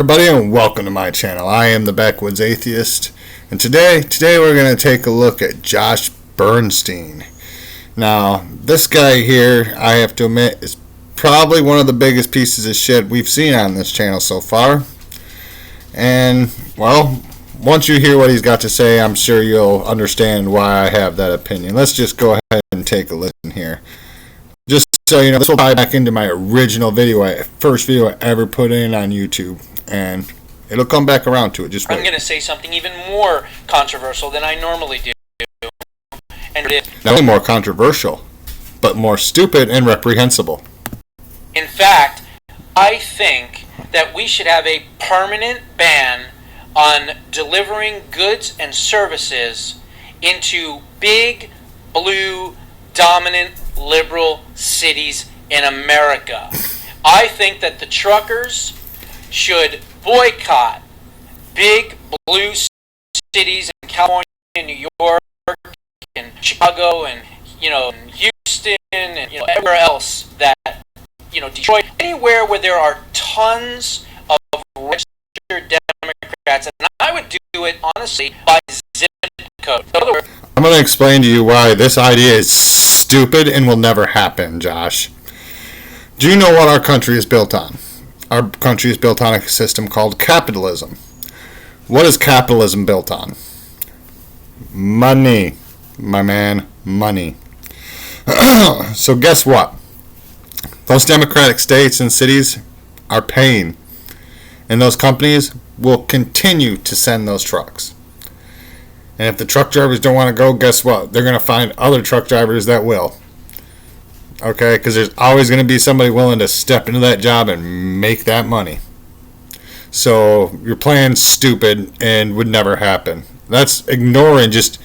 Everybody, and welcome to my channel. I am the Backwoods Atheist, and today we're going to take a look at Josh Bernstein. Now, this guy here, I have to admit, is probably one of the biggest pieces of shit we've seen on this channel so far. And, well, once you hear what he's got to say, I'm sure you'll understand why I have that opinion. Let's just go ahead and take a listen here. Just so you know, this will tie back into my original video, first video I ever put in on YouTube. And it'll come back around to it. Just wait. I'm going to say something even more controversial than I normally do. And not only more controversial, but more stupid and reprehensible. In fact, I think that we should have a permanent ban on delivering goods and services into big, blue, dominant, liberal cities in America. I think that the truckers should boycott big blue cities in California and New York and Chicago and Houston and everywhere else that Detroit, anywhere where there are tons of registered Democrats, and I would do it honestly by zip code. I'm going to explain to you why this idea is stupid and will never happen, Josh. Do you know what our country is built on? Our country is built on a system called capitalism. What is capitalism built on? Money, my man, money. So guess what? Those democratic states and cities are paying, and those companies will continue to send those trucks. And if the truck drivers don't want to go, guess what? They're going to find other truck drivers that will. Okay, because there's always going to be somebody willing to step into that job and make that money. So your plan's stupid and would never happen. That's ignoring just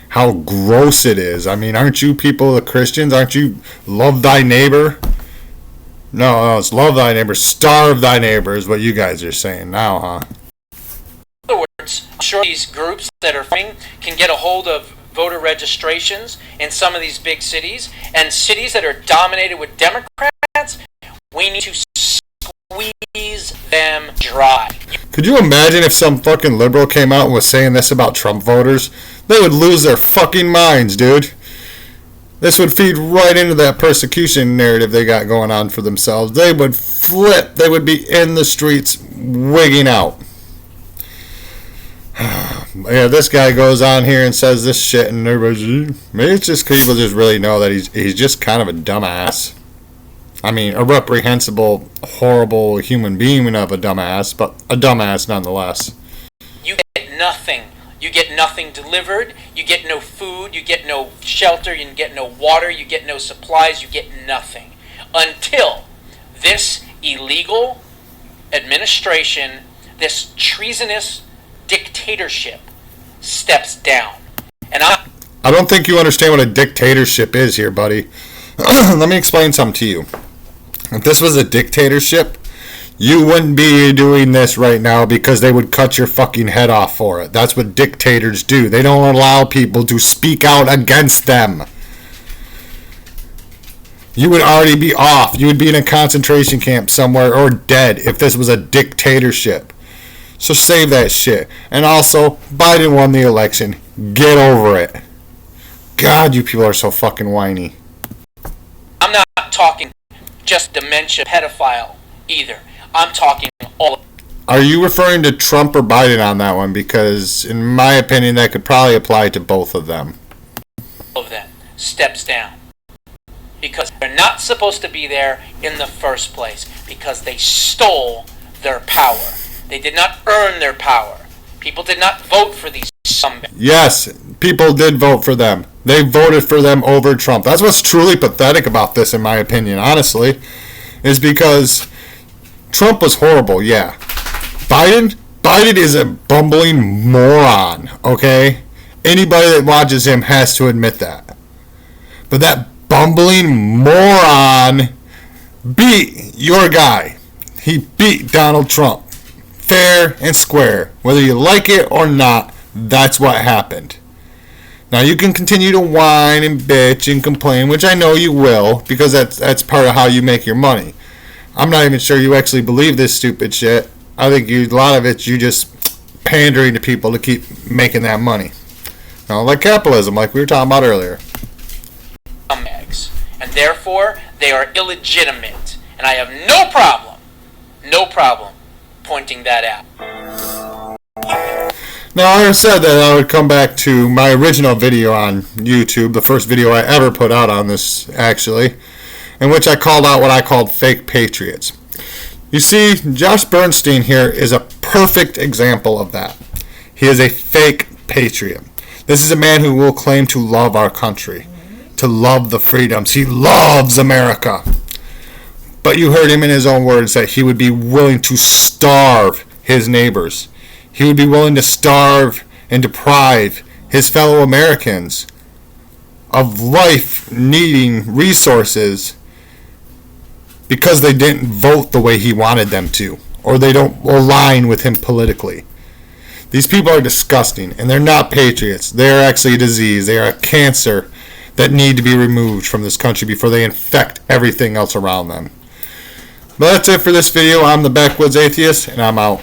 how gross it is. I mean, aren't you people the Christians? Aren't you love thy neighbor? No, it's love thy neighbor, starve thy neighbor is what you guys are saying now, huh? In other words, I'm sure these groups that are fighting can get a hold of voter registrations in some of these big cities, and cities that are dominated with Democrats, we need to squeeze them dry. Could you imagine if some fucking liberal came out and was saying this about Trump voters? They would lose their fucking minds, dude. This would feed right into that persecution narrative they got going on for themselves. They would flip. They would be in the streets wigging out. Yeah, this guy goes on here and says this shit, and everybody's, maybe it's just people just really know that he's just kind of a dumbass. I mean, a reprehensible, horrible human being of a dumbass, but a dumbass nonetheless. You get nothing. You get nothing delivered. You get no food. You get no shelter. You get no water. You get no supplies. You get nothing until this illegal administration, this treasonous dictatorship steps down. And I don't think you understand what a dictatorship is here, buddy. Let me explain something to you. If this was a dictatorship, you wouldn't be doing this right now because they would cut your fucking head off for it. That's what dictators do. They don't allow people to speak out against them. You would already be off. You would be in a concentration camp somewhere or dead if this was a dictatorship. So save that shit. And also, Biden won the election. Get over it. God, you people are so fucking whiny. I'm not talking just dementia pedophile either. I'm talking all of them. Are you referring to Trump or Biden on that one? Because in my opinion, that could probably apply to both of them. All of them steps down. Because they're not supposed to be there in the first place. Because they stole their power. They did not earn their power. People did not vote for these scumbags. Yes, people did vote for them. They voted for them over Trump. That's what's truly pathetic about this, in my opinion, honestly, is because Trump was horrible, yeah. Biden is a bumbling moron, okay? Anybody that watches him has to admit that. But that bumbling moron beat your guy. He beat Donald Trump. Fair and square. Whether you like it or not, that's what happened. Now you can continue to whine and bitch and complain, which I know you will, because that's part of how you make your money. I'm not even sure you actually believe this stupid shit. I think a lot of it's you just pandering to people to keep making that money. Now, like capitalism, like we were talking about earlier. And therefore, they are illegitimate. And I have no problem pointing that out. Now, I said that I would come back to my original video on YouTube, the first video I ever put out on this, actually, in which I called out what I called fake patriots. You see, Josh Bernstein here is a perfect example of that. He is a fake patriot. This is a man who will claim to love our country, to love the freedoms. He loves America. But you heard him in his own words that he would be willing to starve his neighbors. He would be willing to starve and deprive his fellow Americans of life-needing resources because they didn't vote the way he wanted them to, or they don't align with him politically. These people are disgusting, and they're not patriots. They're actually a disease. They are a cancer that need to be removed from this country before they infect everything else around them. But that's it for this video. I'm the Backwoods Atheist, and I'm out.